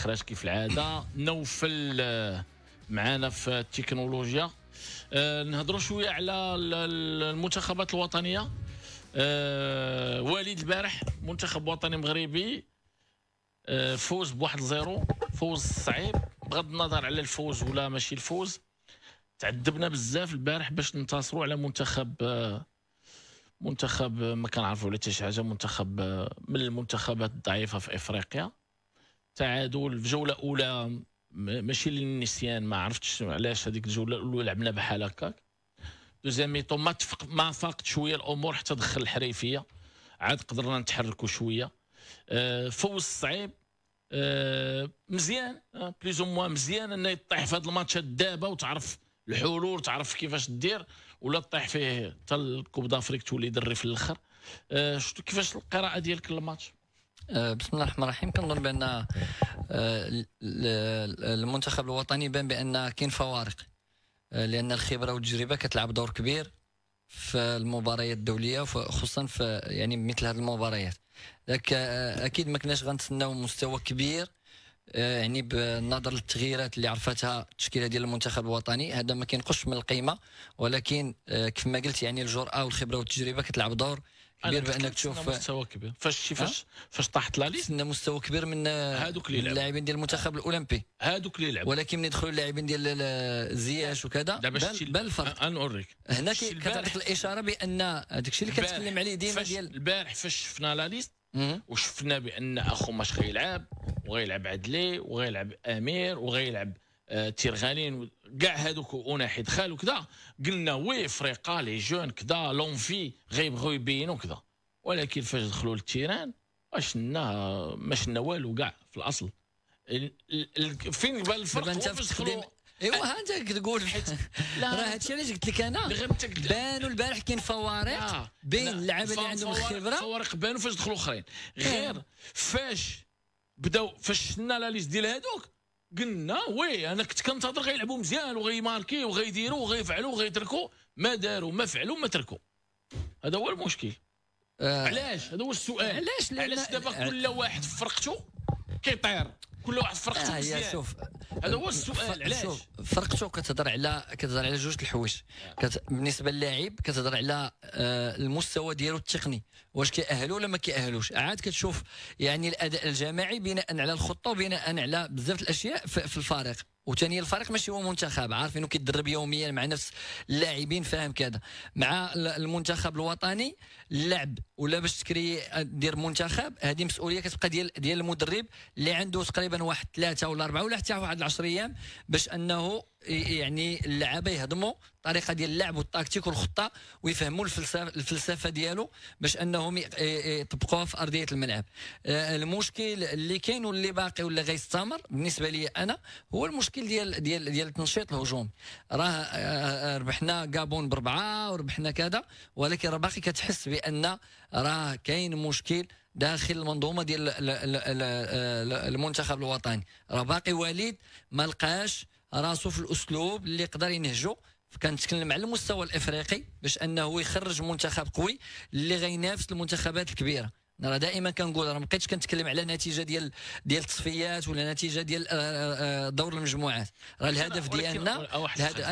الاخراج كيف العاده. نوفل معنا في التكنولوجيا. نهضروا شويه على المنتخبات الوطنيه. وليد البارح منتخب وطني مغربي فوز ب1-0، فوز صعيب بغض النظر على الفوز ولا ماشي الفوز. تعذبنا بزاف البارح باش ننتصروا على منتخب ما كنعرفوا ولا حتى شي حاجه، منتخب من المنتخبات الضعيفه في افريقيا. تعادل في جوله اولى ماشي للنسيان، ما عرفتش علاش هذيك الجوله الاولى لعبنا بحال هكاك. دوزيام ميطون ما فاقت شويه الامور حتى دخل الحريفيه، عاد قدرنا نتحركوا شويه. فوز صعيب. مزيان بليز او مزيان انه يطيح في هذا الماتشات دابا وتعرف الحلول، تعرف كيفاش دير، ولا تطيح فيه حتى الكوب دافريك تولي دري في الاخر. كيفاش القراءه ديالك للماتش؟ بسم الله الرحمن الرحيم. كنظن بان المنتخب الوطني بان بان كاين فوارق، لان الخبره والتجربه كتلعب دور كبير في المباريات الدوليه، خصوصا في يعني مثل هذه المباريات. اكيد ما كناش غنتسناو مستوى كبير، يعني بالنظر للتغييرات اللي عرفتها التشكيله ديال المنتخب الوطني. هذا ما كينقصش من القيمه، ولكن كيف ما قلت يعني الجرأه والخبره والتجربه كتلعب دور كبير بانك تشوف مستوى كبير. فاش طاحت لا ليست مستوى كبير من هادوك اللي اللاعبين ديال المنتخب الاولمبي، هادوك اللي يلعبوا. ولكن من يدخلوا اللاعبين ديال زياش وكذا بان الفرق. نوريك هنا كتعطيك الاشاره بان هذاك الشيء اللي كنتكلم عليه ديما ديال البارح. فاش شفنا لا ليست وشفنا بان اخو ماش غيلعب، وغيلعب عدلي، وغيلعب امير، وغيلعب تيرغالين، كاع هذوك اوناحي دخل وكذا، قلنا وي فريقا لي جون كذا لونفي غيبغيو يبينوا كذا. ولكن فاش دخلوا للتيران ما شفنا والو كاع في الاصل. فين بان الفرق؟ فاش دخلوا ايوا ها انت كتقول راه هادشي علاش قلت لك انا بانوا البارح كاين فوارق بين اللعابه اللي عندهم الخبره. فوارق بانوا فاش دخلوا اخرين، غير فاش بداو فاش شفنا لا ليست ديال هادوك قلنا وي انا كنت كنتظر غيلعبوا مزيان وغيماركي وغيديروا وغيفعلوا وغيتركوا. ما داروا، ما فعلوا، ما تركوا. هذا هو المشكل. علاش؟ هذا هو السؤال. علاش دابا كل واحد في فرقته كيطير، كل واحد فرقته مزيان؟ شوف هذا هو السؤال. علاش فرقته كتهضر على جوج الحوايج. بالنسبه للاعب كتهضر على المستوى ديالو التقني، واش كيأهلوا ولا ما كيأهلوش. عاد كتشوف يعني الاداء الجماعي بناء على الخطه وبناء على بزاف الاشياء في الفريق. وثاني الفريق ماشي هو منتخب، عارف انه كيتدرب يوميا مع نفس اللاعبين، فاهم كذا. مع المنتخب الوطني اللعب ولا باش تكري دير منتخب، هذه مسؤوليه كتبقى ديال المدرب اللي عنده تقريبا واحد 3 ولا 4 ولا حتى واحد 10 ايام باش انه يعني اللعابه يهضموا الطريقه ديال اللعب والتكتيك والخطه ويفهموا الفلسفه ديالو باش انهم يطبقوها في ارضيه الملعب. المشكل اللي كاين واللي باقي واللي غيستمر بالنسبه لي انا هو المشكل ديال التنشيط الهجومي. راه ربحنا غابون ب4 وربحنا كذا، ولكن راه باقي كتحس بان راه كاين مشكل داخل المنظومه ديال المنتخب الوطني. راه باقي وليد ما لقاش راسو في الاسلوب اللي يقدر ينهجو. كنتكلم على المستوى الافريقي باش انه يخرج منتخب قوي اللي غينافس المنتخبات الكبيره. انا دائما كنقول راه ما بقيتش كنتكلم على نتيجه ديال التصفيات ولا نتيجه ديال دور المجموعات. راه الهدف ديالنا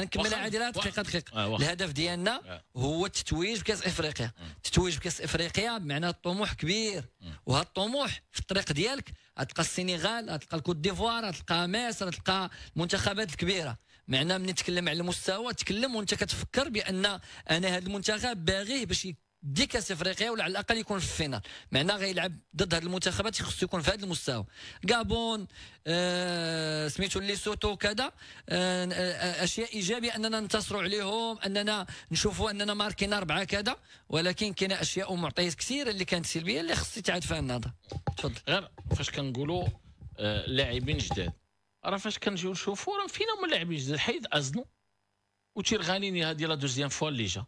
نكمل عادي دقيقه. الهدف ديالنا هو التتويج بكاس افريقيا. التتويج بكاس افريقيا معناه الطموح كبير، وهذا الطموح في الطريق ديالك غتلقى السنغال، غتلقى الكوت ديفوار، غتلقى مصر، غتلقى المنتخبات الكبيره. معناه من نتكلم على المستوى تكلم وانت كتفكر بان انا هذا المنتخب باغيه باش دي كاس افريقيا ولا على الاقل يكون في الفينال. معناه غيلعب ضد هذه المنتخبات خصو يكون في هذا المستوى. غابون سميتو ليسوتو كذا اشياء ايجابيه اننا ننتصروا عليهم، اننا نشوفوا اننا ماركين 4 كذا، ولكن كاين اشياء ومعطيات كثيره اللي كانت سلبيه اللي خص يتعاد فيها النظر. تفضل. غير فاش كنقولوا لاعبين جداد، راه فاش كنجيو نشوفوا راه فينا هما اللاعبين جداد. حيد ازنو وتيرغاليني هذه لا دوزيام فوا اللي جا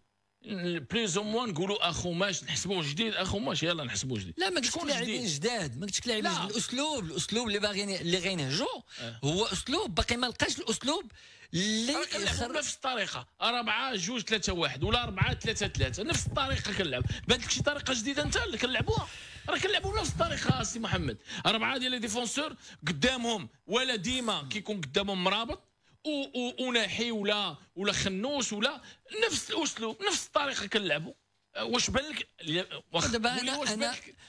بليز او موان نقولوا اخو ماش نحسبوه جديد، اخو ماش يلا نحسبوه جديد. لا ما قلتش لاعبين جداد، ما قلتش لاعبين جداد. الاسلوب اللي باغيين اللي غينهجوا هو اسلوب باقي ما لقاش الاسلوب اللي كنلعبوا نفس الطريقه 4-2-3-1 ولا 4-3-3 نفس الطريقه كنلعب. بانت لك شي طريقه جديده انت اللي كنلعبوها؟ راه كنلعبوا نفس الطريقه سي محمد 4 ديال لي ديفونسور قدامهم، ولا ديما كيكون قدامهم مرابط وناحي ولا خنوس ولا نفس الاسلوب نفس الطريقه كنلعبوا. واش بان لك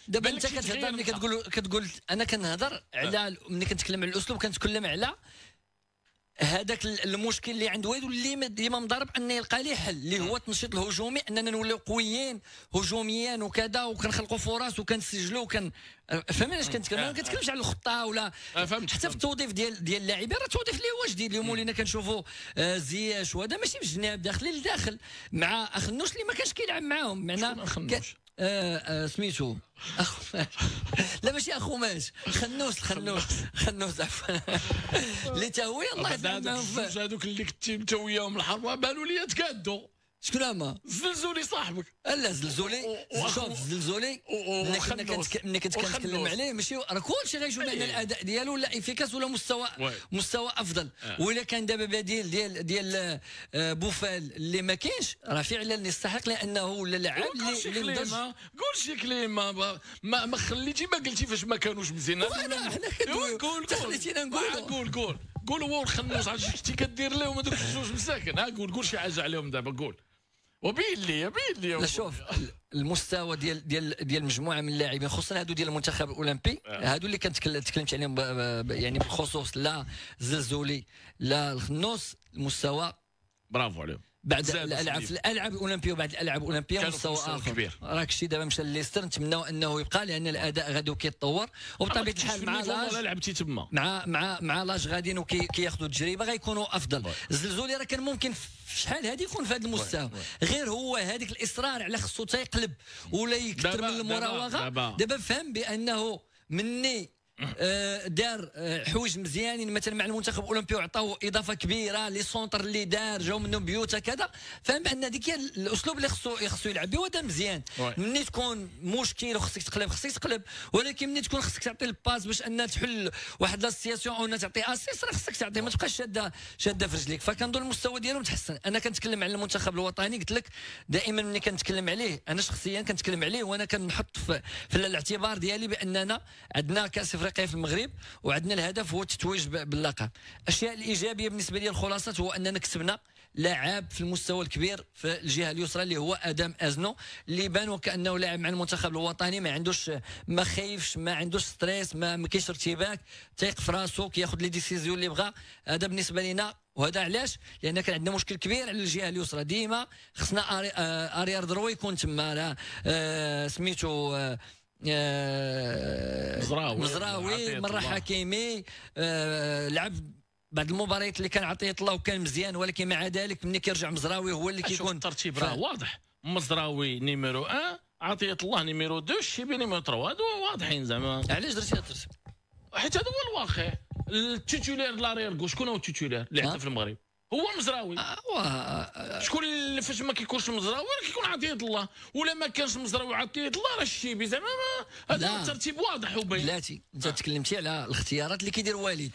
دابا انت كتهضر ملي كتقول انا كنهضر على ملي كنتكلم على الاسلوب كنتكلم على هذاك المشكل اللي عند والد واللي ديما مضارب ان يلقى ليه حل، اللي هو التنشيط الهجومي، اننا نوليو قويين هجوميا وكذا وكنخلقوا فرص وكنسجلوا فهمتني اش كنتكلم. ما كنتكلمش على الخطه ولا حتى في التوظيف ديال اللاعبين، راه التوظيف اللي هو جديد. اليوم ولينا كنشوفوا زياش وهذا ماشي بالجناب داخلين لداخل مع خنوش اللي ما كانش كيلعب معاهم معنا سميتو لا ماشي اخو ماش خنوس عفوا اللي تا هو يلاه هذوك اللي كنتي انت وياهم الحرب بانوا لي تكادوا. شكون هما؟ زلزولي صاحبك. لا زلزولي شوف زلزولي ملي كنت كنتكلم عليه ماشي راه كلشي غيشوف ان الاداء ديالو لا افيكاس ولا مستوى افضل. وإلا كان دابا بديل ديال بوفال اللي ما كاينش راه فعلا يستحق، لانه ولا لاعب اللي قول شي كلمه ما خليتي ما قلتي فاش ما كانوش مزيان. حنا قول خليتينا نقولوا قول هو الخنوس عرفتي شتي كدير لهم هذوك الجوج مساكن. قول شي حاجه عليهم دابا قول. وبين لي لا شوف المستوى ديال مجموعه من اللاعبين خصوصا هادو ديال المنتخب الاولمبي، هادو اللي تكلمت عليهم يعني بالخصوص، لا زلزولي لا الخنوس، المستوى برافو عليهم. بعد الالعاب في الالعاب الاولمبيه وبعد الالعاب الاولمبيه مستوى اخر. راك الشيء دابا مشى لليستر، نتمناو انه يبقى لان الاداء غادي كيتطور، وبطبيعه الحال مع لاج لعبتي تما مع لاج غاديين وكياخذوا التجربه غيكونوا افضل. الزلزولي راه كان ممكن في شحال هذه يكون في هذا المستوى، غير هو هذيك الاصرار على خصو تيقلب ولا يكثر من المراوغه. دابا فهم بانه مني دار حوايج مزيانين مثلا مع المنتخب الاولمبي وعطاو اضافه كبيره لي سونتر اللي دار جاو منهم بيوتا كذا، فهم بان هذيك هي الاسلوب اللي خصو يلعب به، وهذا مزيان. ملي تكون مشكل وخصك تقلب، ولكن ملي تكون خصك تعطي الباس باش انها تحل واحد لا سياسيون او انها تعطي اسيس، راه خصك تعطي، ما تبقاش شاده في رجليك. فكنظن المستوى ديالهم تحسن. انا كنتكلم على المنتخب الوطني، قلت لك دائما ملي كنتكلم عليه انا شخصيا كنتكلم عليه وانا كنحط في الاعتبار ديالي باننا عندنا كاس افريقيا في المغرب وعندنا الهدف هو التتويج باللقب. الاشياء الايجابيه بالنسبه لي الخلاصه هو اننا كسبنا لاعب في المستوى الكبير في الجهه اليسرى اللي هو ادم ازنو، اللي بان وكانه لاعب مع المنتخب الوطني، ما خايفش، ما عندوش ستريس، ما كاينش ارتباك، تيق في راسو، كياخذ لي ديسيزيون اللي بغا. هذا بالنسبه لنا، وهذا علاش؟ لان كان عندنا مشكل كبير على الجهه اليسرى، ديما خصنا اريار دروي يكون تما، سميتو مزراوي مره حكيمي لعب بعض المباريات اللي كان عطيه الله وكان مزيان، ولكن مع ذلك ملي كيرجع مزراوي هو اللي كيكون الترتيب راه واضح. مزراوي نيميرو 1، عطيه الله نيميرو 2، الشيبي نيميرو 3، هادو واضحين زعما. علاش درتي هذا الترتيب؟ حيت هذا هو الواقع. التيتولير لارير شكون هو التيتولير اللي عندنا في المغرب؟ هو مزراوي. شكون اللي فاش ما كيكونش مزراوي كيكون عطيه الله، ولا ما كانش مزراوي عطيه الله راه الشيبي زعما. هذا الترتيب واضح وبين. بلاتي انت تكلمتي على الاختيارات اللي كيدير والد.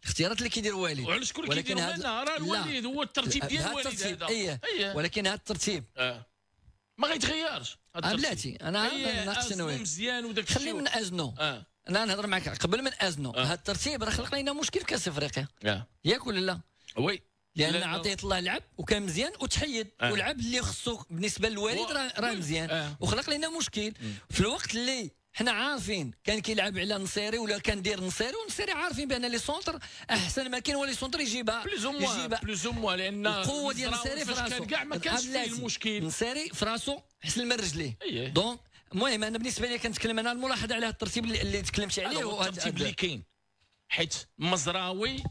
الاختيارات اللي كيدير والد، وعلى شكون كيدير هذا؟ راه الوالد هو الترتيب ديال الوالد هذا. ولكن هذا الترتيب ما غيتغيرش. بلاتي انا ناقص شنو مزيان وداك خلي من ازنو. انا نهضر معك قبل من ازنو. هذا الترتيب راه خلق لنا مشكل في كاس افريقيا، ياك ولا لا؟ وي، لان عطيه الله لعب وكان مزيان وتحيد ولعب اللي خصو بالنسبه للوالد راه مزيان وخلق لنا مشكل في الوقت اللي حنا عارفين كان كيلعب على نصيري ولا كان داير نصيري، ونصيري عارفين بان لي سونتر احسن ما كاين هو لي سونتر يجيبها بلوزوموا لان القوه ديال نصيري في راسو كاع ما كانش فيه المشكل. نصيري في راسو احسن من رجليه. دونك المهم انا بالنسبه لي كنتكلم انا الملاحظه على هذا الترتيب اللي تكلمت عليه، وهذا الترتيب اللي كاين حيت مزراوي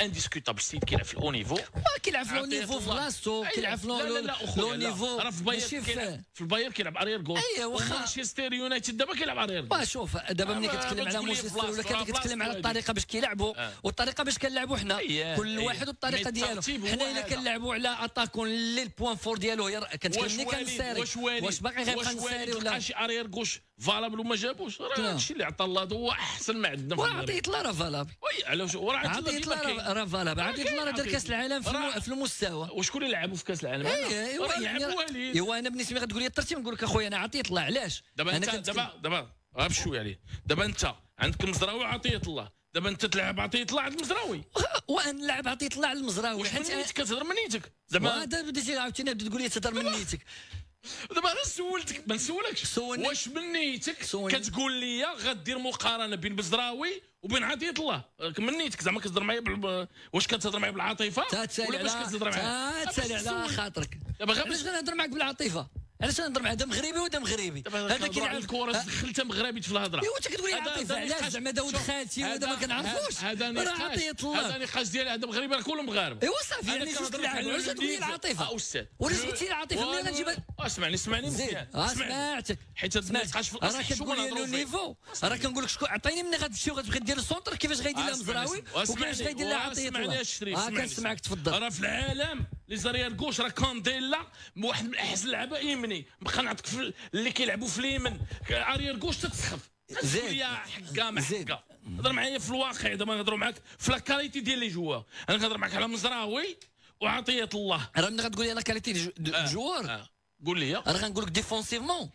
انديسكوتابل ستيل كيلعب في الاو نيفو، كيلعب في الاو نيفو في بلاصتو، كيلعب في الاو نيفو. راه في الباير كيلعب ارير جول. واخا مانشستر يونايتد دابا كيلعب ارير جول. شوف دابا ملي كتكلم على مانشستر ولا كتكلم على الطريقه باش كيلعبوا والطريقه باش كنلعبوا حنا، كل واحد والطريقه ديالو. حنا الا كنلعبوا على اتاكون اللي البوان فور ديالو كنتكلمني كنساري، واش باقي غيبقى نساري ولا شي ارير جوش فالابل وما جابوش؟ راه هادشي اللي عطى الله هو احسن ما عندنا في المغرب. عطيه الله راه فالابل. وي علاش عطيه الله راه فالابل، عطيه الله راه دار كاس العالم في المستوى. وشكون اللي لعبوا في كاس العالم؟ ايوا انا بالنسبه لي غتقول لي الترتيب، نقول لك اخويا انا عطيه الله. علاش؟ دابا غير بشويه عليه. دابا انت عندك المزراوي عطيه الله، دابا انت تلعب عطيه الله عند المزراوي، وانا نلعب عطيه الله على المزراوي حيت منيتك كتهضر من نيتك زعما. دابا بديتي عاوتاني تقول لي تهضر من نيتك. دابا غير سولتك ما نسولكش، واش من نيتك كتقول لي غدير مقارنه بين بزراوي وبين عطيه الله؟ من نيتك زعما كتهضر معايا واش كتهضر معايا بالعاطفه ولا باش كتهضر معايا؟ تسالي على خاطرك. دابا غير علاش غنهضر معاك بالعاطفه؟ علاش غنهضر مع هذا مغربي وهذا مغربي؟ هذا كيلعب الكره دخلتها مغربي في الهضره. ايوا انت كتقول لي عاطفه، علاش زعما داود خالتي وهذا ما كنعرفوش؟ راه عطيه الله، هذا نقاش ديال هذا مغربي راه كلهم مغاربه. ايوا صافي، يعني جوج تلعب، علاش تقول لي العاطفه؟ استاذ وعلاش قلت لي العاطفه؟ ملي غنجيبها اسمعني مزيان، سمعتك حيت هاد النقاش في راه كتقول لي لو نيفو، راه كنقول لك شكون عطيني ملي غتمشي وغتبغي دير السونتر كيفاش غيدير لها مزراوي وكيفاش غيدير لها عطيه الله. كنسمعك تفضل. راه في العالم لي زاريير كوش راه كانديلا واحد من احسن اللعبه يمني، بقى نعطيك اللي كيلعبوا في اليمن اريير كوش تتسخف زيد يا حكا ما حكا. هضر معايا في الواقع، دابا نهضروا معاك في لا كاليتي ديال لي جوار. انا كنهضر معاك على مزراوي وعطيه الله. راه ملي غتقول لي لا كاليتي جوار قول لي، راه غنقول لك ديفونسيفمون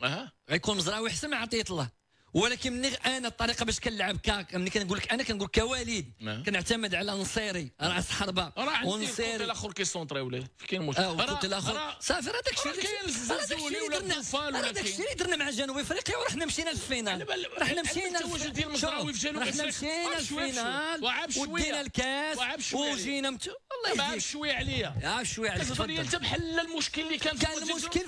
غيكون مزراوي احسن من عطيه الله. ولكن ملي انا الطريقه باش كنلعب ملي كنقول لك انا كنقول كواليد كنعتمد على نصيري راس حربه ونصيري الاخر كيسونطري ولا كاين مشكل. الكوت الاخر صافي راه داكشي اللي كاين الزلزولي ولا الطوفان ولا داكشي اللي درنا مع جنوب افريقيا ورحنا مشينا للفينال. رحنا مشينا التواجد ديال المزراوي في جنوب افريقيا، مشينا للفينال ودينا الكاس وجينا الله يهديك. شويه عليا شويه عليك. تفضل. انت بحل المشكل اللي كان المشكل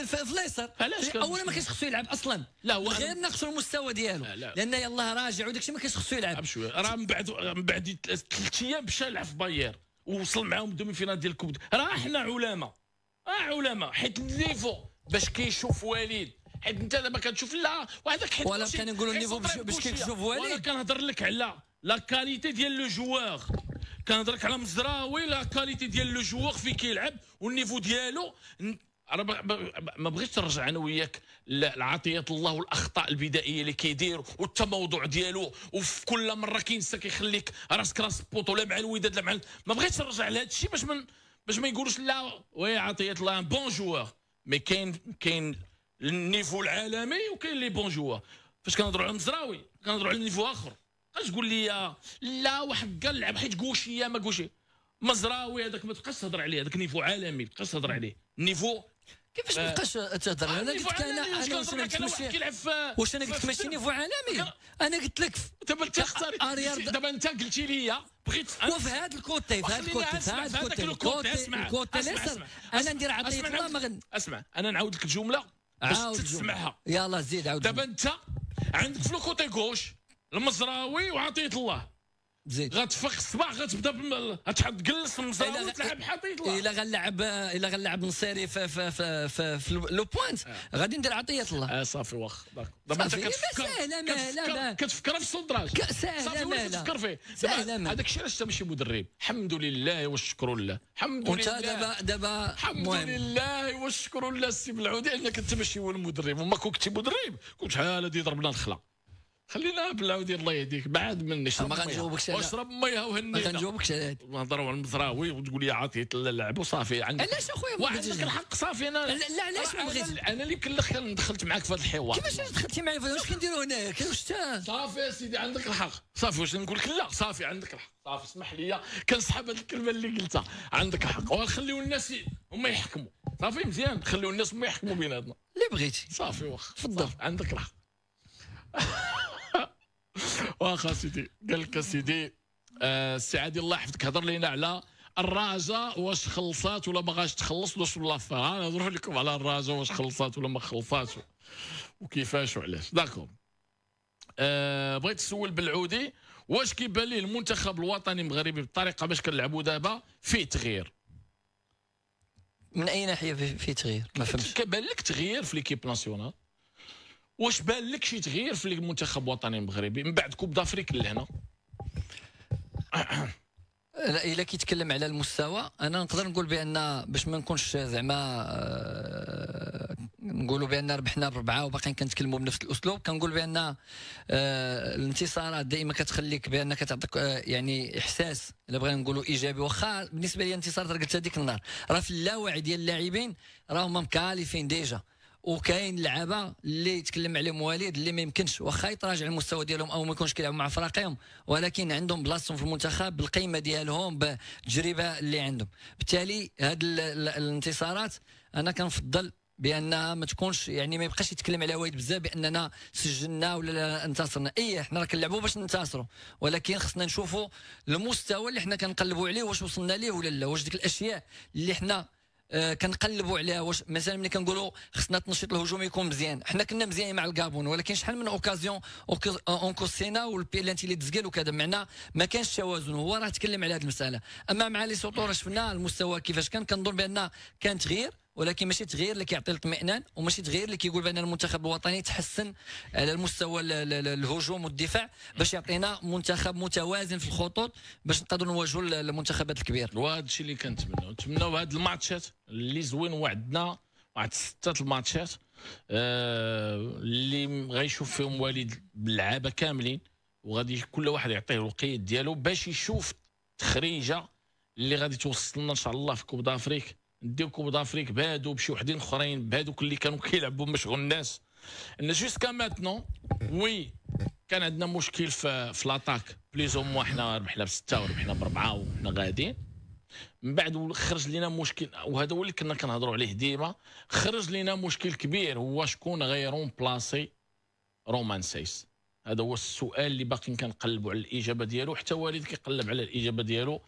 في اليسار. اولا ما كاينش خصو يلعب اصلا، لا هو غير ناقصوا المستوى ديالو لان يلاه راجع وداكشي ما كاينش خصو يلعب. راه من بعد 3 ايام مشى يلعب في باير ووصل معاهم دومي فينال ديال الكوب. راه حنا علماء حيت النيفو باش كيشوف وليد، حيت انت دابا كتشوف لا وهذاك حيت ولا كنقولوا النيفو باش كيشوف وليد. وانا كنهضر لك على لا كاليتي ديال لو جوار، كنهضر لك على مزراوي لا كاليتي ديال لو جوار فين كيلعب والنيفو ديالو. ما بغيتش نرجع انا وياك لعطيه الله والاخطاء البدائيه اللي كيدير والتموضع ديالو، وفي كل مره كينسى كيخليك راسك راس بوطو لا مع الوداد لا مع ما بغيتش نرجع لهذا الشيء باش ما يقولوش لا وي عطيه الله بون جوار. مي كاين النيفو العالمي وكاين لي بون جوار. فاش كنهضروا على المزراوي كنهضروا على النيفو اخر. تقول لي لا واحد قال لعب حيت كوشيه ما كوشي. مزراوي هذاك ما تبقاش تهضر عليه، هذاك نيفو عالمي ما تبقاش تهضر عليه. النيفو كيفاش ما تبقاش تهضر؟ انا قلت لك واش انا قلت ماشي نيفو عالمي. انا قلت لك دابا انت اختاري دابا انت قلتي لي بغيت وفي هذا الكوتي اليسار انا ندير عطيه الله ما اسمع انا نعاود لك الجمله باش تسمعها. يلا زيد عاود. دابا انت عندك في الكوتي غوش المزراوي وعطيه الله، زيد غتفخ الصباح غتبدا غتحط تجلس المزراوي وتلعب حطيت الله. الا غنلعب نصيري في لو بوينت غادي ندير عطيه الله. صافي واخ دابا انت كتفكر في السونتراج ساهله مالا كتفكر فيه هذاك الشيء علاش انت ماشي مدرب. الحمد لله والشكر لله. الحمد لله وانت دابا الحمد لله والشكر لله السي بالعودي انك انت ماشي هو المدرب. وما كنتي مدرب كنت شحال هادي ضربنا الخلا. خلينا بالعودي الله يهديك بعد مني. ما غنجاوبكش واشرب ميه وهني. ما غنجاوبكش على هذا. نهضروا على المزراوي وتقول لي عطيه اللعب وصافي. علاش اخويا ما عندك الحق صافي. انا لا علاش ما بغيتش انا اللي كان دخلت معاك في هذا الحوار. كيفاش دخلتي معايا واش كنديروا هنايا واش صافي يا سيدي عندك الحق. صافي واش نقول لك لا صافي عندك الحق. صافي اسمح لي كنسحب هذه الكلمه اللي قلتها. عندك الحق ونخليو الناس هما يحكموا. صافي مزيان خليو الناس هما يحكموا بيناتنا اللي بغيتي. صافي واخا تفضل عندك الحق. واخا سيدي قال لك سيدي السي عادل الله يحفظك هضر لينا على الرجاء واش خلصات ولا ما غاش تخلص واش ولا فيها. نهضروا لكم على الرجاء واش خلصات ولا ما خلصاتش وكيفاش وعلاش. داكور بغيت نسول بالعودي واش كيبان ليه المنتخب الوطني المغربي بالطريقه باش كنلعبوا دابا فيه تغيير؟ من اي ناحيه فيه تغيير؟ ما فهمتش. كيبان لك تغيير في ليكيب ناسيونال؟ واش بان لك شي تغيير في المنتخب الوطني المغربي من بعد كوب دافريك لهنا؟ الا كيتكلم على المستوى انا نقدر نقول بان باش ما نكونش زعما نقولوا بان ربحنا ب4 وباقيين كنتكلموا بنفس الاسلوب. كنقول بان الانتصارات دائما كتخليك بانك تعطيك يعني احساس الا بغينا نقولوا ايجابي. واخا بالنسبه لي الانتصارات قلت هذيك النهار راه في اللاوعي ديال اللاعبين راهم مكالفين ديجا وكاين لعابه اللي يتكلم عليهم وليد اللي ما يمكنش واخا يتراجع المستوى ديالهم او ما يكونش كيلعبوا مع فريقهم، ولكن عندهم بلاصتهم في المنتخب بالقيمه ديالهم بالتجربه اللي عندهم. بالتالي هاد الانتصارات انا كنفضل بانها ما تكونش يعني ما يبقاش يتكلم على وليد بزاف باننا سجلنا ولا لا انتصرنا. حنا راه كنلعبوا باش ننتصروا، ولكن خصنا نشوفوا المستوى اللي حنا كنقلبوا عليه واش وصلنا ليه ولا لا، واش ديك الاشياء اللي حنا كنقلبوا عليها واش مثلا ملي كنقولوا خصنا التنشيط الهجومي يكون مزيان، حنا كنا مزيانين مع الكابون ولكن شحال من اوكازيون اونكوسينا والبيلانتي اللي تسقل وكذا، معنا ما كانش توازن. هو راه تكلم على هذه المساله. اما مع لي سوطور شفنا المستوى كيفاش كنظن بان كان تغيير، ولكن ماشي تغيير اللي كيعطي الاطمئنان وماشي تغيير اللي كيقول بان المنتخب الوطني تحسن على المستوى الهجوم والدفاع باش يعطينا منتخب متوازن في الخطوط باش نقدروا نواجهوا المنتخبات الكبيره. وهذا الشيء اللي كنتمناو هاد الماتشات اللي زوين وعدنا واحد 6 الماتشات اللي غيشوف فيهم وليد باللعابه كاملين، وغادي كل واحد يعطيه الوقيت ديالو باش يشوف التخريجه اللي غادي توصلنا ان شاء الله في كوب دافريك. نديو كوب دافريك بهادو بشي وحدين اخرين بهادوك اللي كانوا كيلعبوا مشغول الناس. ان جوسكا ماتنون وي كان عندنا مشكل في لاطاك بليز او موا، حنا ربحنا ب6 وربحنا ب4 وحنا غاديين. من بعد خرج لنا مشكل، وهذا هو اللي كنا كنهضروا عليه ديما، خرج لنا مشكل كبير هو شكون غيرون بلاصي رومان سايس. هذا هو السؤال اللي باقي كنقلبوا على الاجابه ديالو، حتى والد كيقلب على الاجابه ديالو،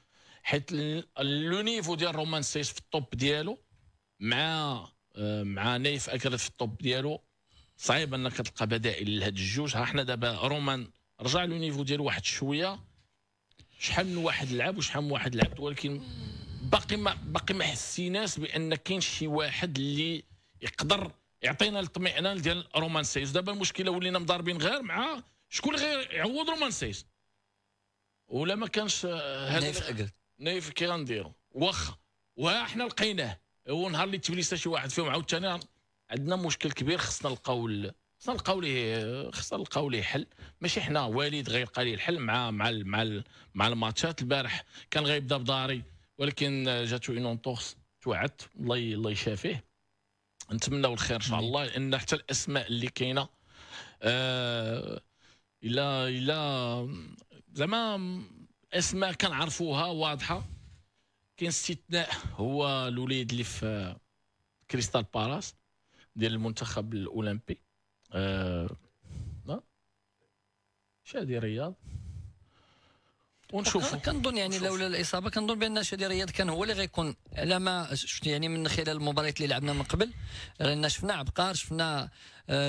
حيت لو نيفو ديال رومان سايس في الطوب ديالو مع نايف اكرد في الطوب ديالو صعيب انك تلقى بدائل لهاد الجوج. ها حنا دابا رومان رجع لو نيفو ديالو واحد شويه، شحال من واحد لعب وشحال من واحد لعب، ولكن باقي ما حسيناش بان كاين شي واحد اللي يقدر يعطينا الاطمئنان ديال رومان سايس. دابا المشكله ولينا مضاربين غير مع شكون اللي غير يعوض رومان سايس، ولا ما كانش هذا نايف كي غنديرو واخا وحنا لقيناه. هو نهار اللي تبليسا شي واحد فيهم عاوتاني عندنا مشكل كبير، خصنا نلقاو ليه حل. ماشي حنا والد غيلقى ليه الحل مع الماتشات. البارح كان غيبدا بداري ولكن جاتو اون اونتورس توعد، الله يشافيه. نتمناو الخير ان شاء الله، لان حتى الاسماء اللي كاينه الا زعما اسماء كنعرفوها واضحه. كاين استثناء هو الوليد اللي في كريستال بالاس ديال المنتخب الاولمبي، شادي رياض، ونشوفوا. كنظن يعني لولا الاصابه كنظن بان شادي رياض كان هو اللي غيكون، على ما شفت يعني من خلال المباريات اللي لعبنا من قبل، لان شفنا عبقار، شفنا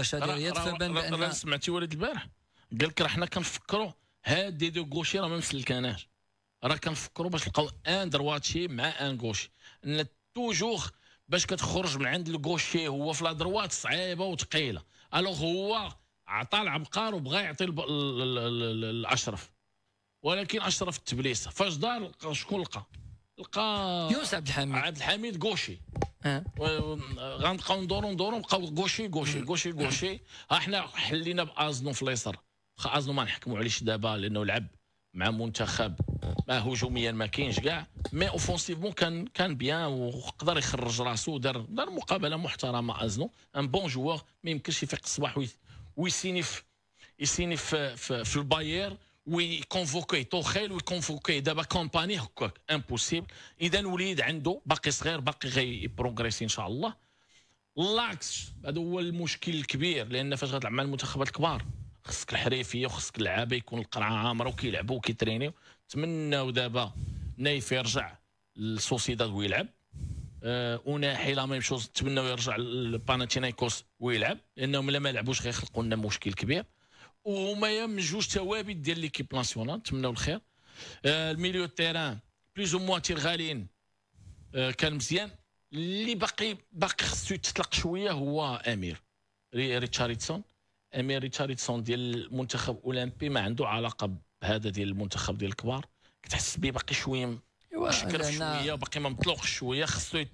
شادي رياض، فبان بان سمعتي وليد البارح قال لك راه حنا كنفكروا هاد دو غوشي راه ما مسلكاناش، راه كنفكروا باش نلقاو ان درواتشي مع ان غوشي، ان توجور باش كتخرج من عند الغوشي هو في لا دروات صعيبه وثقيله. الوغ هو عطى العبقار وبغى يعطي الاشرف، ولكن اشرف التبليسه فاش دار شكون لقى يونس عبد الحميد غوشي. غنبقاو ندورو نبقاو غوشي. ها حنا حلينا بازنو في اليسار، ازنو ما نحكموا عليش دابا لانه لعب مع منتخب ما هجوميا ما كاينش كاع، مي اوفونسيفمون كان بيان وقدر يخرج راسو، دار مقابله محترمه. ازنو ان بون جوار، ما يمكنش يفيق الصباح ويسيني في الباير ويكونفوكي توخيل ويكونفوكي دابا كومباني هكاك امبوسيبل. اذا وليد عنده باقي صغير، باقي غيبروغريسي ان شاء الله. لاكس هذا هو المشكل الكبير، لان فاش غتلعب مع المنتخبات الكبار خصك الحريفيه وخصك اللعابه يكون القرعه عامره وكيلعبوا وكيترينيو. نتمناو دابا نايف يرجع للسوسيداد ويلعب، وناحي لا ميم شوز نتمناو يرجع لباناتينايكوس ويلعب، لانهم الا ما لعبوش غيخلقوا لنا مشكل كبير. وهما من جوج ثوابت ديال ليكيب ناسيونال، نتمناو الخير. الميليو تيران بليز او موا تيرغالين كان مزيان. اللي باقي خصو يتطلق شويه هو امير ريتشاردسون ديال المنتخب الاولمبي. ما عنده علاقه بهذا ديال المنتخب ديال الكبار، كتحس به باقي شويه مشكر شويه، باقي ما مطلوقش شويه. خصو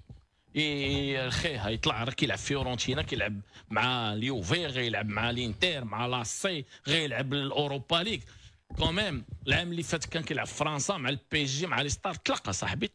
خيه يطلع، راه كيلعب فيورنتينا، كيلعب مع اليوفي، غيلعب مع الانتر، مع لاسي، غيلعب الاوروبا ليغ كوميم. العام اللي فات كان كيلعب في فرنسا مع البي جي مع لي ستار. تلقى صاحبي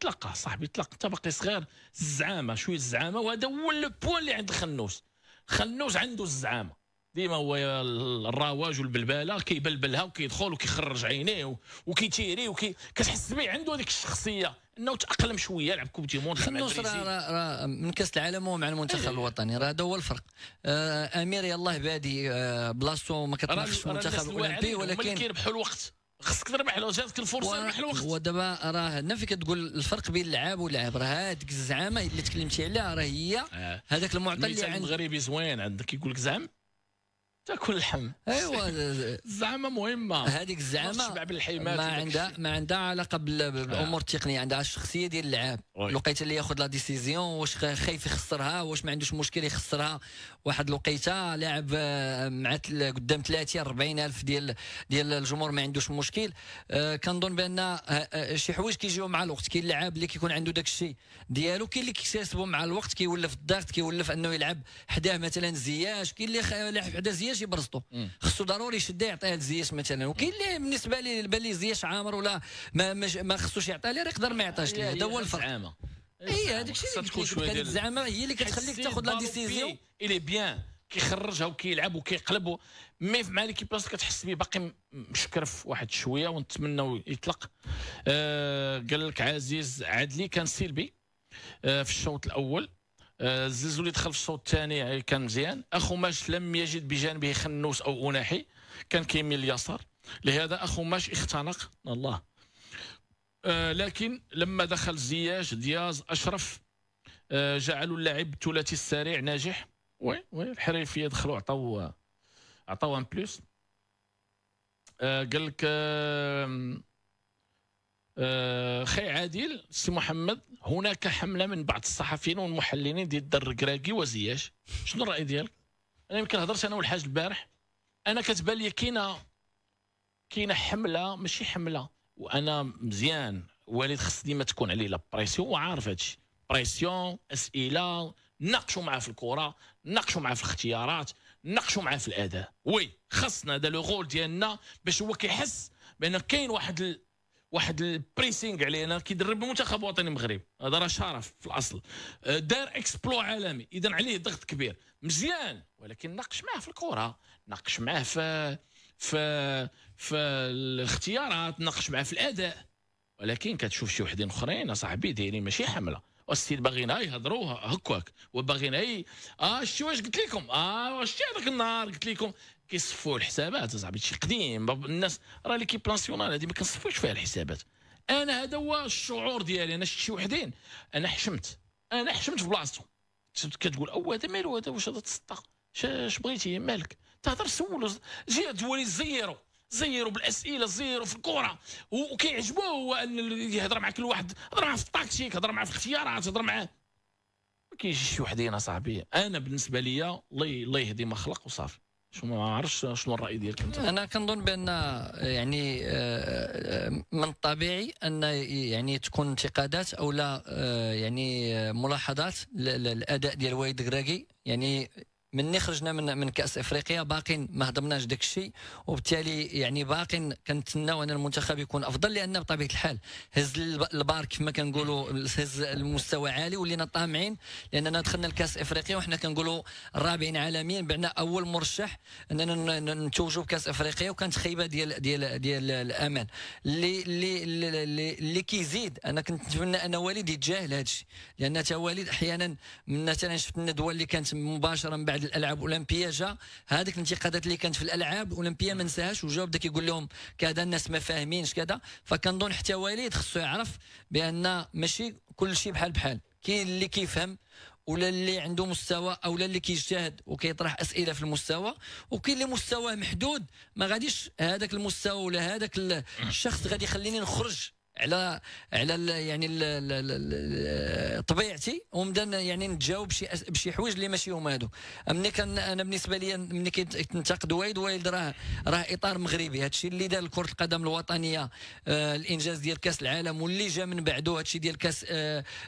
انت باقي صغير، الزعامه شويه الزعامه، وهذا هو لو بوان اللي عند خنوس. خنوش عنده الزعامه، ديما هو الرواج والبلباله كيبلبلها وكيدخل وكيخرج عينيه وكيتيري كتحس به عنده هذيك الشخصيه انه تاقلم شويه لعب كوب دي موند. خنوس راه من كاس العالم ومع المنتخب الوطني، راه هذا هو الفرق. امير يلاه بادي بلاصتو ما كتنافسش في المنتخب الاولمبي، ولكن كيربحوا الوقت، خصك تربح له، جاتك الفرصه تربح الوقت. ودابا راه هنا فين كتقول الفرق بين اللعاب واللعب، راه هذيك الزعامه اللي تكلمتي عليها راه هي هذاك المعطى اللي عند المغربي زوين عندك يقول لك زعم تاكل اللحم. ايوا الزعامه مهمه، هذيك الزعامه ما عندها علاقه بالامور التقنيه، عندها الشخصيه ديال اللعاب. الوقيته اللي ياخذ لا ديسيزيون، واش خايف يخسرها، واش ما عندوش مشكل يخسرها. واحد الوقيته لاعب مع قدام 30 40 الف ديال الجمهور ما عندوش مشكل. كنظن بان شي حوايج كيجيو مع الوقت. كاين اللاعب اللي كيكون عنده داك الشيء ديالو، كاين اللي كيكتسبوا مع الوقت، كيولف الضغط، كيولف انه يلعب حداه مثلا زياش. كاين اللي لاعب حدا زياش يبرزطو، خصو ضروري يشدها يعطيها لزياش مثلا. وكاين اللي بالنسبه لي بان لي زياش عامر ولا ما خصوش يعطيها ليه، يقدر ما يعطاش ليه. هذا هو الفرق. هي هذاك الشيء اللي كتكون شويه ديال الزعامه هي اللي كتخليك تاخذ لا ديسيزيون. الي بيان كيخرجها وكيلعب وكيقلب، مي مع ليكيب كتحس به باقي مشكرف واحد شويه، ونتمنى يطلق. قال لك عزيز عدلي كان سلبي في الشوط الاول. الزلزولي دخل في الشوط الثاني كان مزيان. اخو ماش لم يجد بجانبه خنوس او اناحي، كان كيميل اليسار، لهذا اخو ماش اختنق الله. لكن لما دخل زياش دياز اشرف جعلوا اللاعب الثلاثي السريع ناجح. وي الحريفيه دخلوا عطاو ان بلوس. قال لك خي عادل سي محمد، هناك حمله من بعض الصحفيين والمحللين ديال الركراكي وزياش. شنو الراي ديالك؟ انا يمكن هضرت انا والحاج البارح، انا كتبان لي كاينه حمله، ماشي حمله، وانا مزيان وليد خص ديما تكون عليه لا بريسيون، وعارف هادشي، بريسيون، اسئله، ناقشوا معاه في الكره، ناقشوا معاه في الاختيارات، ناقشوا معاه في الاداء. وي خصنا هذا لو رول ديالنا باش هو كيحس بان كاين واحد البريسينغ علينا. كيدرب المنتخب الوطني المغربي، هذا راه شرف في الاصل، دار اكسبلو عالمي، اذا عليه ضغط كبير مزيان. ولكن ناقش معاه في الكره، ناقش معاه في الاختيارات، ناقش معاه في الاداء. ولكن كتشوف شي وحدين اخرين اصاحبي دايرين ماشي حمله، والسيد باغينا يهضروا هكاك، وباغينا شتي واش قلت لكم، واش شتي هذاك النهار قلت لكم. كيصفوا الحسابات اصاحبي، شي قديم الناس راه ليكيب ناسيونال هذه ما كنصفوش فيها الحسابات. انا هذا هو الشعور ديالي. انا شفت شي وحدين انا حشمت في بلاصتو، كتقول هذا مالو، هذا واش هذا تسطى، اش بغيتي مالك تهضر، سولو، جي تولي زيرو بالاسئله، زيرو في الكره، وكيعجبوه هو ان يهضر مع كل واحد، هضر معاه في التكتيك، هضر معاه في الاختيارات، هضر معاه. ما كاينش شي وحدين اصاحبي. انا بالنسبه لي الله يهدي ما خلق وصافي. ما عرفتش شنو الراي ديالك انت. انا كنظن بان يعني من الطبيعي ان يعني تكون انتقادات او لا يعني ملاحظات الاداء ديال وليد الكراكي. يعني من خرجنا من كاس افريقيا باقين ما هضمناش داك الشيء، وبالتالي يعني باقين كنتسناو ان المنتخب يكون افضل، لان بطبيعه الحال هز البار كما كنقولوا، هز المستوى عالي، ولينا طامعين لاننا دخلنا لكاس افريقيا وحنا كنقولوا الرابعين عالميا، بعنا اول مرشح اننا نتوجوا بكاس افريقيا، وكانت خيبه ديال الامل اللي كيزيد. انا كنت نتمنى ان وليد يتجاهل هذا الشيء، لان تا وليد احيانا مثلا شفت الندوه اللي كانت مباشره من بعد الالعاب الاولمبيه، جا هذيك الانتقادات اللي كانت في الالعاب الاولمبيه ما نساهاش، وجاوب بدا كيقول لهم كذا الناس ما فاهمينش كذا. فكنظن حتى وليد خصو يعرف بان ماشي كل شيء بحال كاين اللي كيفهم ولا اللي عنده مستوى، او اللي كيجتهد وكيطرح اسئله في المستوى، وكاين اللي مستواه محدود ما غاديش هذاك المستوى ولا هذاك الشخص غادي يخليني نخرج على يعني طبيعتي، ونبدا يعني نتجاوب بشي حوايج اللي ماشي هما هادو. ملي انا بالنسبه لي ملي كنتقد وليد راه اطار مغربي. هادشي اللي دار كره القدم الوطنيه، الانجاز ديال كاس العالم، واللي جا من بعده هادشي ديال كاس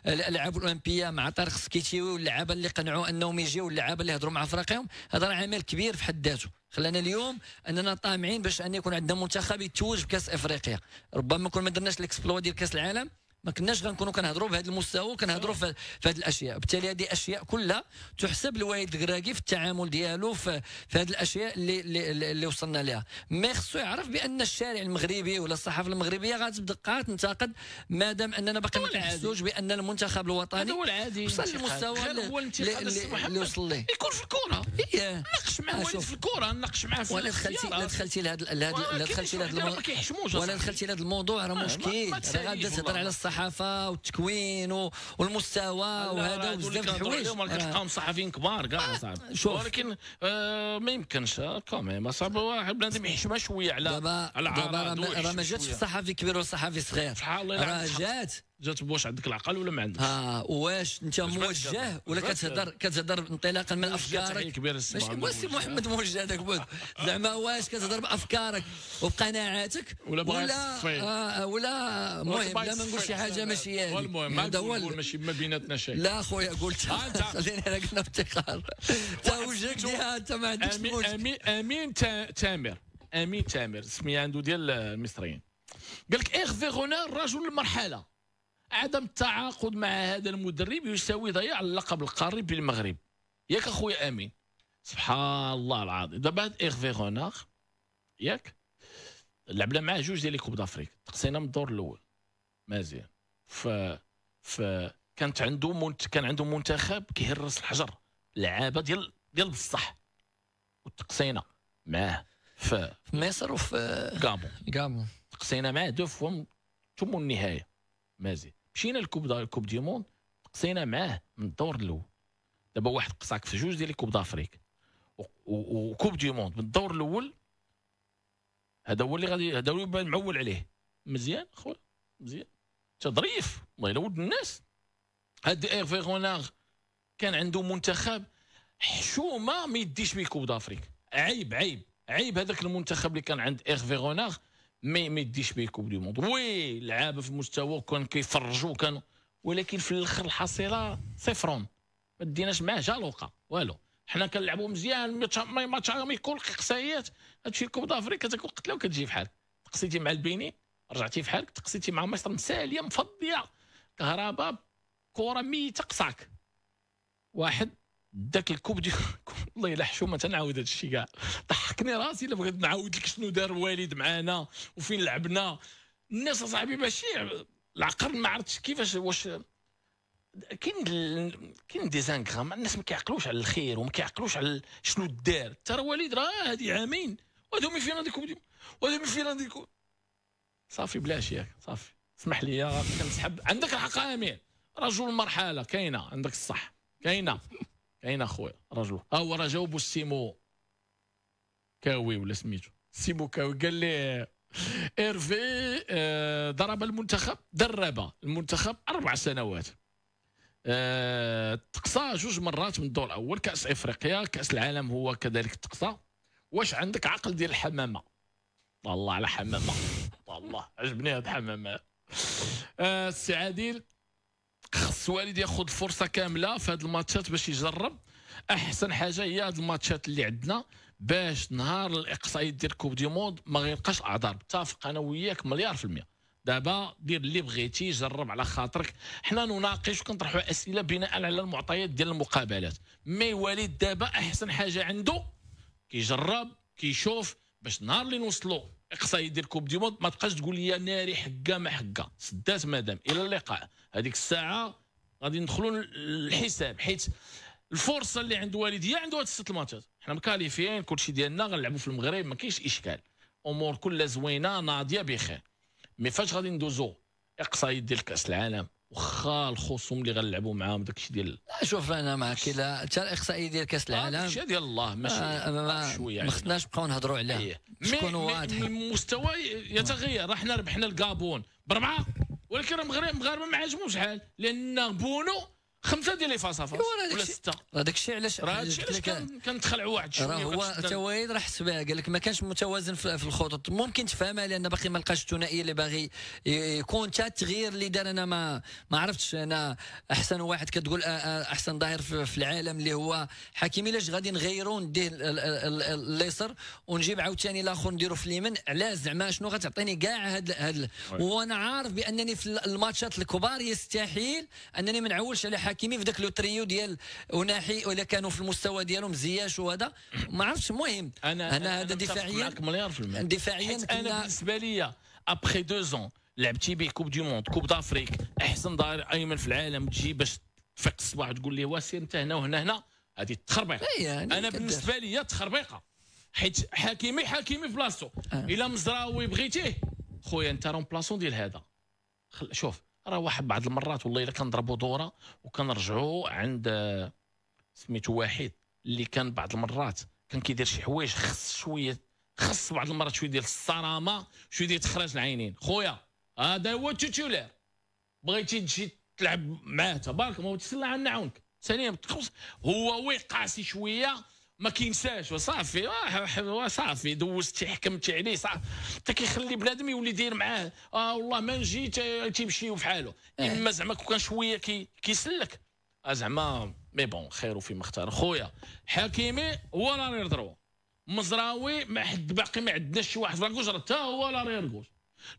الالعاب الاولمبيه مع طارق سكيتيوي، واللعابه اللي قنعوا انهم يجيو، واللعابه اللي هضروا مع فريقهم، هذا راه عمل كبير في حد ذاته. خلانا اليوم اننا طامعين باش ان يكون عندنا منتخب يتوج بكاس افريقيا. ربما كون ما درناش الاكسبلوا ديال كاس العالم ما كناش غنكونوا كنهضروا بهذا المستوى وكنهضروا في هذه الاشياء. بالتالي هذه اشياء كلها تحسب لوالد الكراكي في التعامل ديالو في هذه الاشياء اللي وصلنا لها. مي خصو يعرف بان الشارع المغربي ولا الصحافه المغربيه غتبقى تنتقد مادام اننا باقي ما كنحسوش بان المنتخب الوطني هو العادي وصل للمستوى اللي وصل ليه. يكون في الكره ناقش مع والد في الكره، ناقش معاه في ولا دخلتي لهذا الموضوع راه مشكل. غادا تهضر على الصحافه والتكوين والمستوى وهذا وبزاف د الحوايج. كتلقاهم صحفيين كبار كاع صاحبي، ولكن ما يمكنش كوميم صاحبي واحد بنادم يحشمها شويه على دابا راه ما جاتش الصحفي كبير والصحفي صغير، راه جات واش عندك العقل ولا ما عندكش؟ واش انت موجه ولا كتهضر انطلاقا من افكارك؟ ماشي محمد موجه هذاك بود زعما واش كتهضر بافكارك وبقناعاتك ولا المهم لا ما نقول شي حاجه ماشي هذه. المهم هذا هو ماشي ما بيناتنا شيء. لا خويا قلت خلينا راه قلنا افتخار تا وجهك ديها انت ما عندكش امين تامر سميه عنده ديال المصريين قال لك ايغفي غونار رجل المرحله، عدم التعاقد مع هذا المدرب يساوي ضياع اللقب القاري بالمغرب. ياك اخويا امين؟ سبحان الله العظيم. دابا هاد ايغفي غونار ياك لعبنا معاه جوج ديال الكوب دافريك، تقصينا من الدور الاول مزيان. كان عنده منتخب كيهرس الحجر، لعابه ديال بصح، وتقصينا معاه في مصر وفي غابون تقصينا معاه دو فوا ثم النهايه مزيان. مشينا الكوب دي موند تقصينا معاه من الدور الاول. دابا واحد قصاك في جوج ديال الكوب دافريك وكوب دي موند من الدور الاول، هذا هو اللي غادي هذا هو اللي معول عليه. مزيان خويا مزيان، انت ظريف الله يلا ولد الناس. هاد ايرفي غونار كان عنده منتخب حشومه ما يديش به كوب دافريك. عيب هذاك المنتخب اللي كان عند ايرفي غونار ما يديش به كوب دي موند. وي لعابه في مستوى كان كيفرجوا كانوا، ولكن في الاخر الحصيله صفرون ما ديناش معاه جالوقه والو. حنا كنلعبوا مزيان ماتش يكون اقصائيات. هادشي كوب دافريك هذاك الوقت لو كتجي بحال تقصيتي مع البينين رجعتي في حالك، تقصيتي مع مصر مساليه مفضيه كهرباء كره ميته قصاك واحد داك الكوب دي والله الا حشومه تنعاود هذا الشيء كاع ضحكني راسي الا بغيت نعاود لك شنو دار والد معانا وفين لعبنا. الناس اصاحبي ماشي العقل ما عرفتش كيفاش واش كاين دي زانغرام الناس ما كيعقلوش على الخير وما كيعقلوش على شنو دار. ترى والد راه هذه عامين وهذوما فين هذيك وهذوما فين هذيك صافي بلاش ياك صافي اسمح لي كنسحب. عندك الحق امين رجل المرحله كاينه عندك الصح كاينه خويا رجل. هو راه جاوبوا السيمو كاوي ولا سميتو سيمو كاوي قال لي ايرفي درب المنتخب 4 سنوات، تقصى 2 مرات من الدور الاول، كاس افريقيا كاس العالم هو كذلك تقصى. واش عندك عقل ديال الحمامه؟ الله على حمامه والله عجبني هاد الحمامه. السي عادل خص والد ياخذ فرصه كامله في هاد الماتشات باش يجرب. احسن حاجه هي هاد الماتشات اللي عندنا باش نهار الاقصائيات ديال كوب دي موند ما غيلقاش اعذار. متفق انا وياك مليار في المية. دابا دير اللي بغيتي جرب على خاطرك. حنا نناقش وكنطرحوا اسئله بناء على المعطيات ديال المقابلات. مي والد دابا احسن حاجه عنده كيجرب كيشوف باش نهار اللي نوصلوا اقصائيات ديال كوب دي موند ما تبقاش تقول لي ناري حكا ما حكا سدات مادام. الى اللقاء. هذيك الساعه غادي ندخلوا الحساب حيت الفرصه اللي عند والدي عنده هاد 6 ماتشات. حنا مكاليفين كلشي ديالنا غنلعبوا في المغرب ما كاينش اشكال، امور كلها زوينه ناضيه بخير. مي فاش غادي ندوزو اقصائيات ديال كاس العالم واخا الخصوم اللي غنلعبوا معاهم داكشي ديال شوف انا معك لا حتى الاقصائيه ديال كاس العالم داكشي ديال الله ماشي شويه ما خصناش نبقاو نهضروا عليه. شكون واضح المستوى يتغير. احنا ربحنا الكابون ب4 ولكن المغاربه ما عجبهمش الحال لان بونو 5 ديال لي فاصافاس ولا 6. هذاك الشيء علاش كندخل واحد شويه. راه هو التوايد راه حسبها قال لك ما كانش متوازن في الخطط. ممكن تفهمها لان باقي ما لقاش الثنائيه اللي باغي يكون. حتى التغيير اللي دار انا ما عرفتش. انا احسن واحد كتقول احسن ظاهر في العالم اللي هو حكيمي. لاش غادي نغيروا نديه اليسر ونجيب عاوتاني الاخر نديرو في اليمين؟ علاش زعما شنو غتعطيني كاع هاد وانا عارف بانني في الماتشات الكبار يستحيل انني ما نعولش على حكيمي في ذاك لو تريو ديال وناحي ولا كانوا في المستوى ديالهم زياش وهذا ما عرفتش. المهم انا هذا دفاعيا انا بالنسبه لي ابخي 2 لعبتي به كوب دي موند كوب دافريك احسن ظاهر ايمن في العالم تجي باش تفيق الصباح تقول لي واسير انت هنا وهنا هذه تخربيقه. انا بالنسبه لي تخربيقه حيت حكيمي في بلاصتو. الا مزراوي بغيتيه خويا انت رومبلاسون ديال هذا. شوف راه واحد بعض المرات والله الا كنضربوا دوره وكنرجعوا عند سميتو واحد اللي كان بعض المرات كان كيدير شي حوايج خص بعض المرات شويه ديال الصرامه شويه ديال تخراج العينين. خويا هذا هو التيتولير. بغيتي تجي تلعب معاه تبارك الله تسلى عنا عونك. ثانيا هو قاسي شويه ما كينساش وصافي. صافي دوزتي حكمتي عليه صافي. حتى كيخلي بنادم يولي داير معاه والله ما نجي تيمشي في حاله. اما زعما كان شويه كيسلك زعما مي بون خير فيما اختار. خويا حكيمي هو لا رير دروا. مزراوي ما حد باقي ما عندناش شي واحد فراكوش حتى هو لا رير كوش.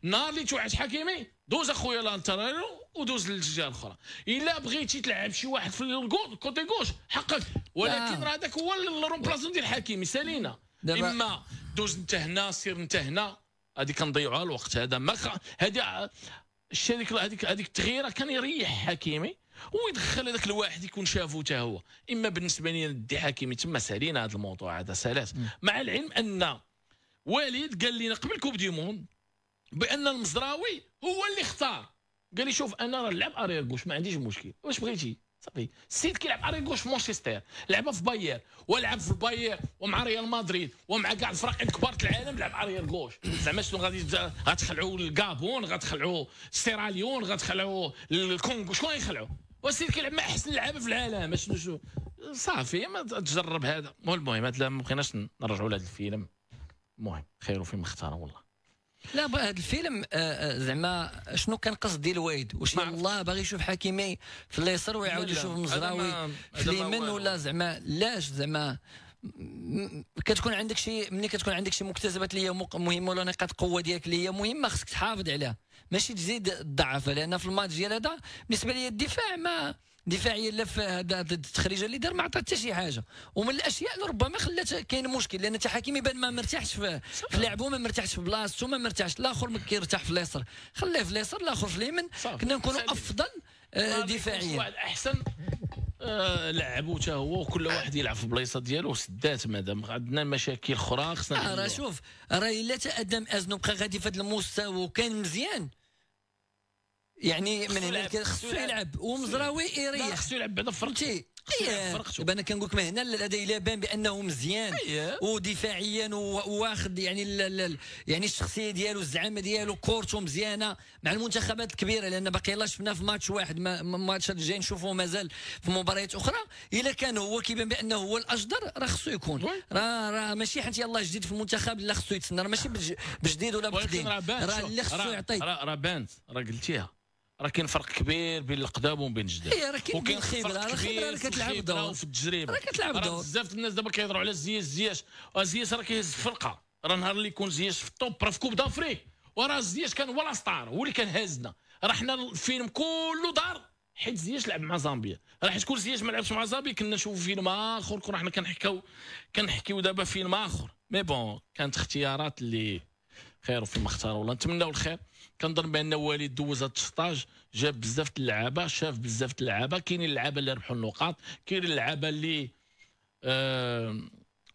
نهار اللي توعد حكيمي دوز اخويا لانتريرو ودوز للجهه الاخرى. الا بغيتي تلعب شي واحد في الكوتي كوش حقك ولكن راه هذاك هو الرومبلاسون ديال حكيمي سالينا. اما دوز انت هنا سير انت هنا هذه كنضيعوها الوقت. هذا ما هذه الشيء هذيك التغييره كان يريح حكيمي ويدخل هذاك الواحد يكون شافو حتى هو. اما بالنسبه لي ندي حكيمي تما سالينا هذا الموضوع هذا سالات. مع العلم ان والد قال لنا قبل كوب دي موند بان المزراوي هو اللي اختار. قال لي شوف انا راه نلعب ارير كوش ما عنديش مشكل واش بغيتي صافي. السيد كيلعب ارير كوش في مانشستر لعبها في باير ولعب في باير ومع ريال مدريد ومع كاع الفرق الكبار العالم لعب ارير كوش. زعما شنو غتخلعوا الكابون غتخلعوا سيراليون غتخلعوا الكونغو شكون غيخلعوا؟ والسيد كيلعب مع احسن لعابه في العالم شنو صافي ما تجرب هذا. المهم هذا ما بغيناش نرجعوا لهذا الفيلم. المهم خير فيما اختار والله. لا هذا الفيلم زعما شنو كان قصد ديال الوالد؟ واش الله باغي يشوف حكيمي في اليسار ويعاود يشوف مزراوي في اليمين ولا زعما لاش زعما كتكون عندك شي ملي كتكون عندك شي مكتسبات اللي هي مهمه ولا نقاط قوه ديالك اللي هي مهمه خصك تحافظ عليها ماشي تزيد تضعفها. لان في الماتش ديال هذا بالنسبه لي الدفاع ما دفاعيا لا في هذا التخريجه اللي دار ما عطى حتى شي حاجه. ومن الاشياء اللي ربما خلات كاين مشكل لان حكيمي بان ما مرتاحش في لعبه ما مرتاحش في بلاصتو ما مرتاحش. الاخر ما كيرتاح في اليسار خليه في اليسار الاخر في اليمين كنا نكونوا افضل دفاعيا. واحد احسن لعبوا حتى هو وكل واحد يلعب في البلايصه ديالو وسدات. مادام عندنا مشاكل اخرى خصنا راه شوف راه الا تقدم ازنو بقى غادي في هذا المستوى وكان مزيان يعني من هنا خصو يلعب ومزراوي يريح. خصو يلعب بعدا فرقتي. دابا انا كنقول لك من هنا هذا الا بان بانه مزيان ودفاعيا واخد يعني يعني الشخصيه ديالو الزعامه ديالو كورته مزيانه مع المنتخبات الكبيره. لان باقي لا شفنا في ماتش واحد ماتش الجاي نشوفوه مازال في مباريات اخرى. الا كان هو كيبان بانه هو الاجدر راه خصو يكون. راه ماشي حيت يلاه جديد في المنتخب لا خصو يتسنى. راه ماشي بجديد ولا بقديم راه اللي خصو يعطي. راه بانت راه قلتيها راه كاين فرق كبير بين القدام وبين الجداد. راه كاين الخبره راه كتلعب دور في التجربه راه كتلعب دور. بزاف الناس دابا كيهضروا على زياش راه كيهز فرقه. راه نهار اللي يكون زياش في الطوب راه في كوب دافريك وراه زياش كان هو لاستار هو اللي كان هازنا. راه حنا الفيلم كله دار حيت زياش لعب مع زامبيا. راه حيت كون زياش ما لعبش مع زامبيا كنا نشوفوا فيلم اخر. كنا حنا كنحكيو دابا فيلم اخر. مي بون كانت اختيارات اللي خير فيما اختاروا والله نتمناو الخير. كنظن بان والد دوز هذا الشطاج جاب بزاف اللعابه شاف بزاف اللعابه. كاينين اللعابه اللي ربحوا النقاط كاينين اللعابه اللي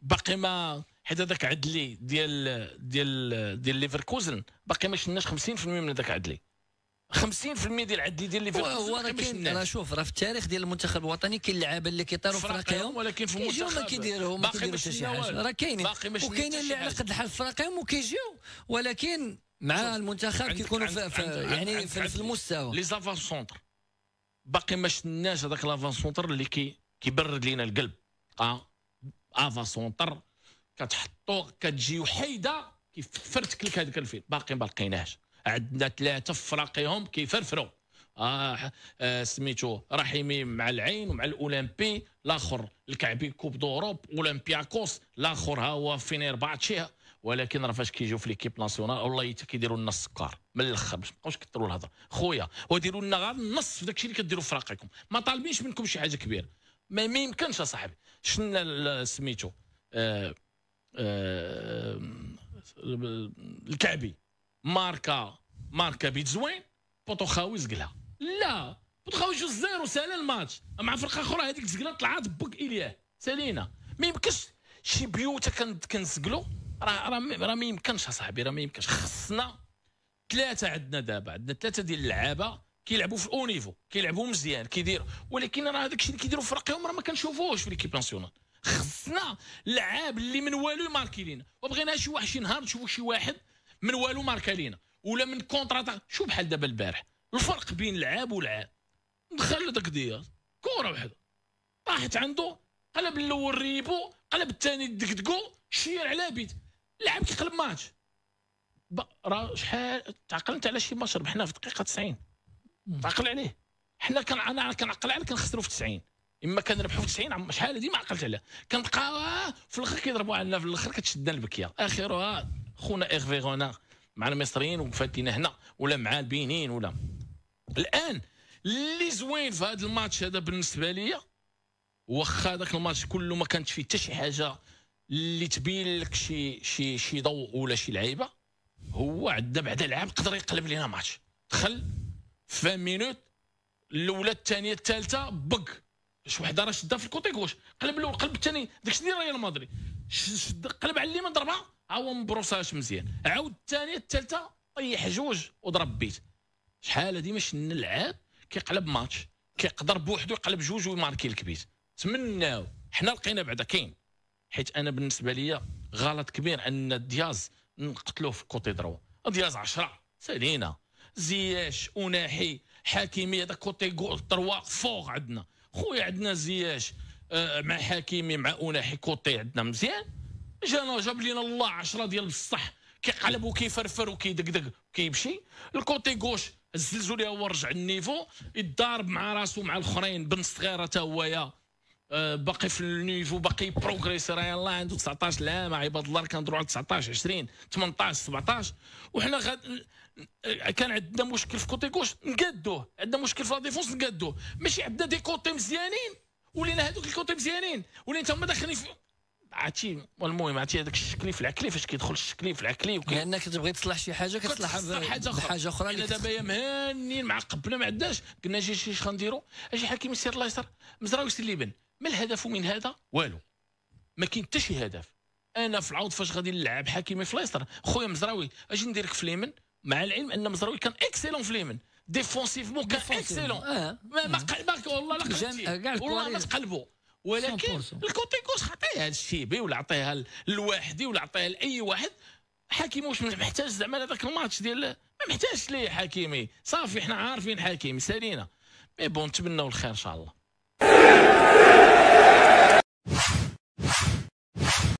باقي ما حيت هذاك عدلي ديال ليفركوزن باقي ما شفناش 50% من هذاك عدلي. 50% ديال عدلي ديال ليفركوزن هو راه كاين. راه شوف راه في التاريخ ديال المنتخب الوطني كاين اللعابه اللي كيطيروا في فراقيهم ولكن في المنتخب ما كيديروا حتى شي حاجه. راه كاينين وكاينين اللي على قد الحال في فراقيهم وكيجيو ولكن مع المنتخب كيكونوا يعني في المستوى. لي زافا سونتر باقي ما شفناش هذاك لافان سونتر اللي كيبرد لينا القلب. افا سونتر كتحطو كتجي حيده كيفرتك لك هذاك الفيل، باقي ما لقيناهش. عندنا 3 فراقيهم كيفرفروا. سميتو رحيمي مع العين ومع الاولمبي، الاخر الكعبي كوب دوروب، اولمبياكوس الاخر ها هو فينيرباتشي. ولكن راه فاش كيجيو في ليكيب ناسيونال والله حتى كيديروا لنا السكر من الاخر باش مابقاوش كثروا الهضره خويا، وديروا لنا غير النص في داكشي اللي كديروا في فراقكم. ما طالبينش منكم شي حاجه كبيره، ما يمكنش اصاحبي. شفنا سميتو الكعبي ماركا بيت زوين، بوطوخاوي زقلها. لا بوطوخاوي جوج زيرو سالا الماتش مع فرقه اخرى، هذيك زقلها طلعت بوك الياه سالينا. ما يمكنش شي بيوتا كنسقلوا، راه ما يمكنش اصاحبي، راه ما يمكنش. خصنا 3 عندنا دابا، عندنا 3 ديال اللعابه كيلعبوا في الاو نيفو، كيلعبوا مزيان كيديروا، ولكن راه هذاك الشيء اللي كيديروا في فرقهم راه ما كنشوفوهش في ليكيب ناسيونال. خصنا لعاب اللي من والو يماركي لينا، وبغينا شي نهار نشوفوا شي واحد من والو ماركا لينا ولا من كونترا. شوف بحال دابا البارح الفرق بين لعاب ولعاب. دخل داك دياز كره وحده طاحت عنده، قلب الاول ريبو، قلب الثاني دقدقو، شير على بيت، لعب كيقلب ماتش. راه شحال تعقلت على شي ماتش ربحناه في دقيقه 90؟ تعقل عليه؟ حنا انا كنعقل عليه كنخسروا في 90، اما كنربحوا في 90. شحال هذه ما عقلت عليها. كنبقى في الاخر كيضربوا علينا، في الاخر كتشدنا البكيه. اخرها خونا ايرفي غونا مع المصريين وفات لينا هنا، ولا مع البنين ولا. الان اللي زوين في هذا الماتش هذا بالنسبه ليا، واخا داك الماتش كله ما كانت فيه حتى شي حاجه اللي تبين لك شي ضوء ولا شي لعيبه، هو عندنا بعد لعاب قدر يقلب لينا ماتش. دخل 20 مينوت الاولى الثانيه الثالثه بق شي وحده راه شدها في الكوتي غوش، قلب الاول قلب الثاني داكشي ديال ريال مدريد، قلب على اليمين ضربها ها هو مبروساش مزيان، عاود الثانيه الثالثه طيح جوج وضرب بيت. شحال هادي ما شفنا اللعاب كيقلب ماتش، كيقدر بوحدو يقلب جوج ويماركي لك بيت. تمناو حنا لقينا بعدا كاين، حيت انا بالنسبه ليا غلط كبير ان دياز نقتلوه في كوتي دروا. دياز 10 سالينا، زياش وناحي حكيمي هذا كوتي دروا فوق عندنا خويا، عندنا زياش مع حكيمي مع اناحي كوتي عندنا مزيان. جاب لينا الله 10 ديال بصح، كيقلب وكيفرفر وكيدقدق وكيمشي. الكوتي غوش زلزوا ليه هو رجع النيفو، يتضارب مع راسو مع الاخرين. بن صغيره حتى هو باقي في النيفو، باقي بروغريسي، راه يلاه عنده 19 عام عباد الله، كنهضروا على 19 20 18 17. وحنا كان عندنا مشكل في كوتي غوش نقادوه، عندنا مشكل في لا ديفونس نقادوه. ماشي عندنا دي كوتي مزيانين ولينا هذوك الكوتي مزيانين ولينا هما داخلين في عرفتي. والمهم عرفتي هذاك الشكلي في العكلي، فاش كيدخل الشكلي في العكلي لانك كتبغي تصلح شي حاجه كتصلحها بحاجه اخرى. انا دابا يا مهانين معقبنا ما عندناش، قلنا شي غنديروا اجي حكيم يسير الله يسر، مزراوي يسير ليبن. ما الهدف من هذا؟ والو، ما كاين حتى شي هدف. انا في العوض فاش غادي نلعب حكيمي في ليستر، خويا مزراوي اجي نديرك في اليمن، مع العلم ان مزراوي كان اكسيلون في اليمن ديفونسيفمون، كان اكسيلون. ما قلبك والله لا قلبتي والله ما تقلبوا. ولكن الكوتي كوش عطيها للشيبي ولا عطيها للواحدي ولا عطيها لاي واحد. حكيمي واش محتاج زعما هذاك الماتش ديال ما محتاجش ليه حكيمي، صافي حنا عارفين حكيمي سالينا. مي بون نتمناو الخير ان شاء الله.